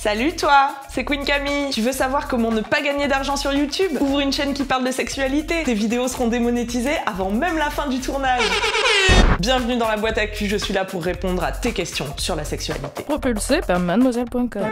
Salut toi, c'est Queen Camille. Tu veux savoir comment ne pas gagner d'argent sur YouTube? Ouvre une chaîne qui parle de sexualité. Tes vidéos seront démonétisées avant même la fin du tournage. Bienvenue dans la boîte à cul, je suis là pour répondre à tes questions sur la sexualité. Propulsé par mademoiselle.com.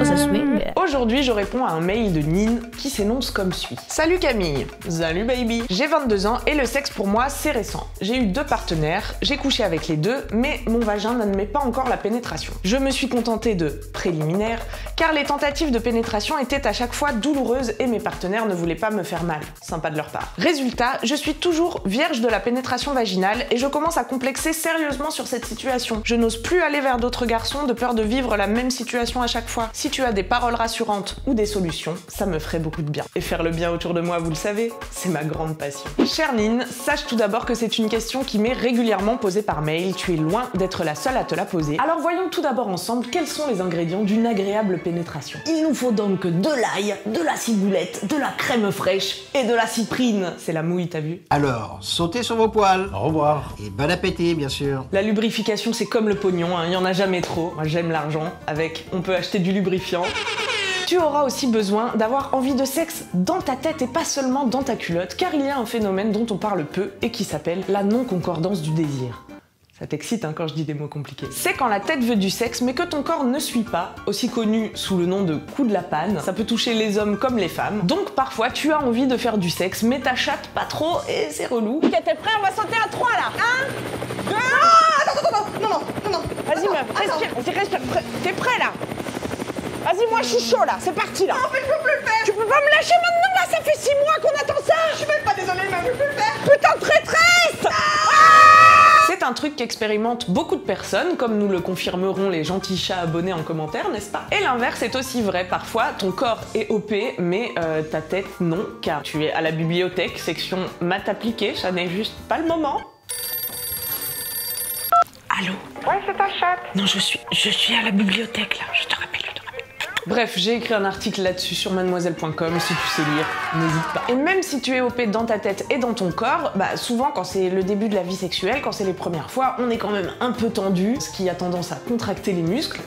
Ça swing. Aujourd'hui, je réponds à un mail de Nine qui s'énonce comme suit. Salut Camille. Salut baby. J'ai 22 ans et le sexe pour moi c'est récent. J'ai eu 2 partenaires, j'ai couché avec les 2, mais mon vagin n'admet pas encore la pénétration. Je me suis contentée de préliminaires, car les tentatives de pénétration étaient à chaque fois douloureuses et mes partenaires ne voulaient pas me faire mal. Sympa de leur part. Résultat, je suis toujours vierge de la pénétration vaginale et je commence à complexer sérieusement sur cette situation. Je n'ose plus aller vers d'autres garçons de peur de vivre la même situation à chaque fois. Si tu as des paroles rassurantes ou des solutions, ça me ferait beaucoup de bien. Et faire le bien autour de moi, vous le savez, c'est ma grande passion. Chère Nine, sache tout d'abord que c'est une question qui m'est régulièrement posée par mail. Tu es loin d'être la seule à te la poser. Alors voyons tout d'abord ensemble quels sont les ingrédients d'une agréable pénétration. Il nous faut donc de l'ail, de la ciboulette, de la crème fraîche et de la cyprine. C'est la mouille, t'as vu? Alors, sautez sur vos poils. Au revoir. Et bon appétit, bien sûr. La lubrification, c'est comme le pognon, hein. Il y en a jamais trop. Moi, j'aime l'argent. Avec, on peut acheter du lubrifiant. Tu auras aussi besoin d'avoir envie de sexe dans ta tête et pas seulement dans ta culotte, car il y a un phénomène dont on parle peu et qui s'appelle la non-concordance du désir. Ça t'excite hein, quand je dis des mots compliqués. C'est quand la tête veut du sexe mais que ton corps ne suit pas, aussi connu sous le nom de coup de la panne. Ça peut toucher les hommes comme les femmes. Donc parfois tu as envie de faire du sexe mais t'achattes pas trop et c'est relou. Ok, t'es prêt? On va sauter à 3 là. 1, 2... Non. Vas-y meuf, respire. T'es prêt là? Vas-y, moi je suis chaud là, c'est parti là. Non, mais je peux plus le faire. Tu peux pas me lâcher maintenant là, ça fait 6 mois qu'on attend ça. Je suis même pas désolée, mais je peux le faire. Putain de traîtresse. C'est un truc qu'expérimentent beaucoup de personnes, comme nous le confirmeront les gentils chats abonnés en commentaire, n'est-ce pas? Et l'inverse est aussi vrai, parfois ton corps est OP, mais ta tête non, car tu es à la bibliothèque, section maths appliquées, ça n'est juste pas le moment. Allô? Ouais, c'est ta chatte. Non, je suis à la bibliothèque là, je te rappelle. Bref, j'ai écrit un article là-dessus sur mademoiselle.com, si tu sais lire, n'hésite pas. Et même si tu es OP dans ta tête et dans ton corps, bah souvent quand c'est le début de la vie sexuelle, quand c'est les premières fois, on est quand même un peu tendu, ce qui a tendance à contracter les muscles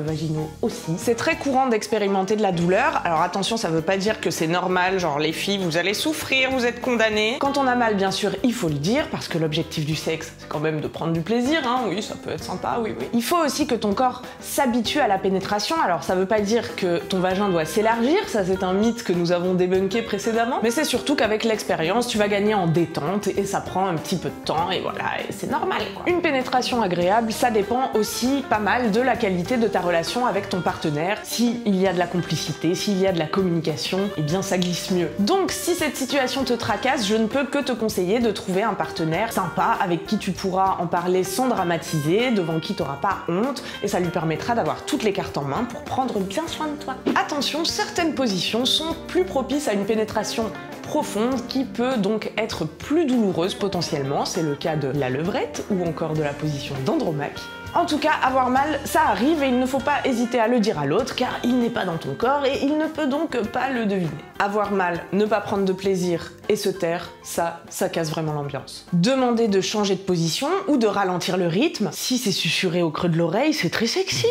vaginaux aussi. C'est très courant d'expérimenter de la douleur, alors attention, ça veut pas dire que c'est normal, genre les filles, vous allez souffrir, vous êtes condamnées. Quand on a mal, bien sûr, il faut le dire, parce que l'objectif du sexe, c'est quand même de prendre du plaisir, hein, oui, ça peut être sympa, oui. Il faut aussi que ton corps s'habitue à la pénétration, alors ça veut pas dire que ton vagin doit s'élargir, ça c'est un mythe que nous avons débunké précédemment, mais c'est surtout qu'avec l'expérience, tu vas gagner en détente et ça prend un petit peu de temps et voilà, et c'est normal quoi. Une pénétration agréable, ça dépend aussi pas mal de la qualité de ta relation avec ton partenaire. S'il y a de la complicité, s'il y a de la communication, eh bien ça glisse mieux. Donc si cette situation te tracasse, je ne peux que te conseiller de trouver un partenaire sympa avec qui tu pourras en parler sans dramatiser, devant qui tu n'auras pas honte, et ça lui permettra d'avoir toutes les cartes en main pour prendre bien soin de toi. Attention, certaines positions sont plus propices à une pénétration profonde qui peut donc être plus douloureuse potentiellement. C'est le cas de la levrette ou encore de la position d'Andromaque. En tout cas, avoir mal, ça arrive et il ne faut pas hésiter à le dire à l'autre car il n'est pas dans ton corps et il ne peut donc pas le deviner. Avoir mal, ne pas prendre de plaisir et se taire, ça casse vraiment l'ambiance. Demander de changer de position ou de ralentir le rythme, si c'est susurré au creux de l'oreille, c'est très sexy.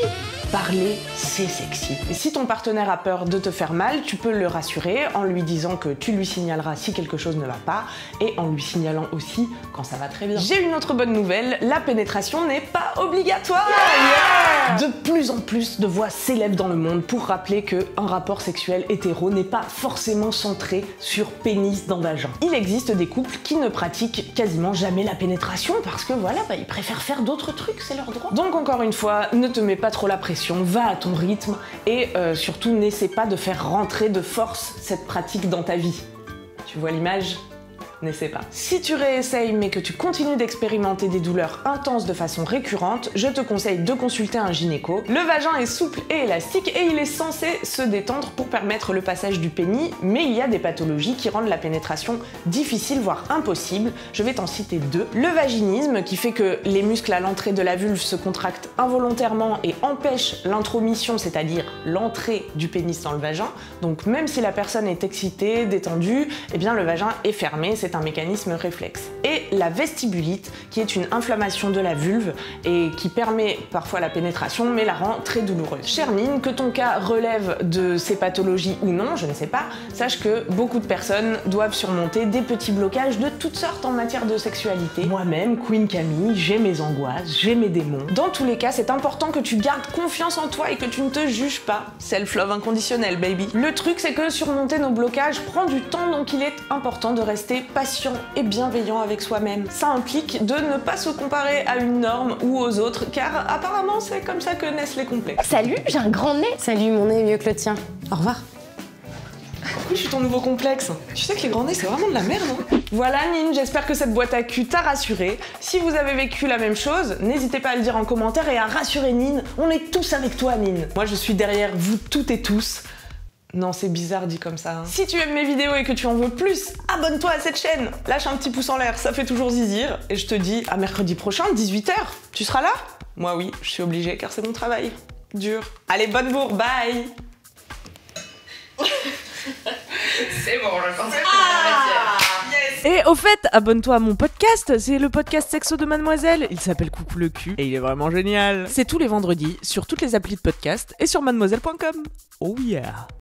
Parler, c'est sexy. Et si ton partenaire a peur de te faire mal, tu peux le rassurer en lui disant que tu lui signaleras si quelque chose ne va pas et en lui signalant aussi quand ça va très bien. J'ai une autre bonne nouvelle, la pénétration n'est pas obligatoire. Yeah. De plus en plus de voix s'élèvent dans le monde pour rappeler qu'un rapport sexuel hétéro n'est pas forcément centré sur pénis dans vagin. Il existe des couples qui ne pratiquent quasiment jamais la pénétration parce que voilà, ils préfèrent faire d'autres trucs, c'est leur droit. Donc encore une fois, ne te mets pas trop la pression, va à ton rythme et surtout n'essaie pas de faire rentrer de force cette pratique dans ta vie. Tu vois l'image ? N'essaie pas. Si tu réessayes mais que tu continues d'expérimenter des douleurs intenses de façon récurrente, je te conseille de consulter un gynéco. Le vagin est souple et élastique et il est censé se détendre pour permettre le passage du pénis, mais il y a des pathologies qui rendent la pénétration difficile voire impossible. Je vais t'en citer 2. Le vaginisme qui fait que les muscles à l'entrée de la vulve se contractent involontairement et empêchent l'intromission, c'est-à-dire l'entrée du pénis dans le vagin. Donc même si la personne est excitée, détendue, eh bien le vagin est fermé, c'est c'est un mécanisme réflexe. Et la vestibulite, qui est une inflammation de la vulve et qui permet parfois la pénétration, mais la rend très douloureuse. Chère Nine, que ton cas relève de ces pathologies ou non, je ne sais pas, sache que beaucoup de personnes doivent surmonter des petits blocages de toutes sortes en matière de sexualité. Moi-même, Queen Camille, j'ai mes angoisses, j'ai mes démons. Dans tous les cas, c'est important que tu gardes confiance en toi et que tu ne te juges pas. Self-love inconditionnel, baby. Le truc, c'est que surmonter nos blocages prend du temps, donc il est important de rester patient et bienveillant avec soi-même. Ça implique de ne pas se comparer à une norme ou aux autres, car apparemment, c'est comme ça que naissent les complexes. Salut, j'ai un grand nez. Salut, mon nez est mieux que le tien. Au revoir. Oui, je suis ton nouveau complexe. Tu sais que les grands nez, c'est vraiment de la merde, hein. Voilà, Nine, j'espère que cette boîte à cul t'a rassuré. Si vous avez vécu la même chose, n'hésitez pas à le dire en commentaire et à rassurer Nine. On est tous avec toi, Nine. Moi, je suis derrière vous toutes et tous. Non, c'est bizarre dit comme ça, hein. Si tu aimes mes vidéos et que tu en veux plus, abonne-toi à cette chaîne. Lâche un petit pouce en l'air, ça fait toujours zizir. Et je te dis à mercredi prochain, 18h. Tu seras là? Moi oui, je suis obligée car c'est mon travail. Dur. Allez, bonne bourre, bye. C'est bon, je pensais que yes. Et au fait, abonne-toi à mon podcast, c'est le podcast sexo de Mademoiselle. Il s'appelle Coucou le cul et il est vraiment génial. C'est tous les vendredis sur toutes les applis de podcast et sur mademoiselle.com. Oh yeah.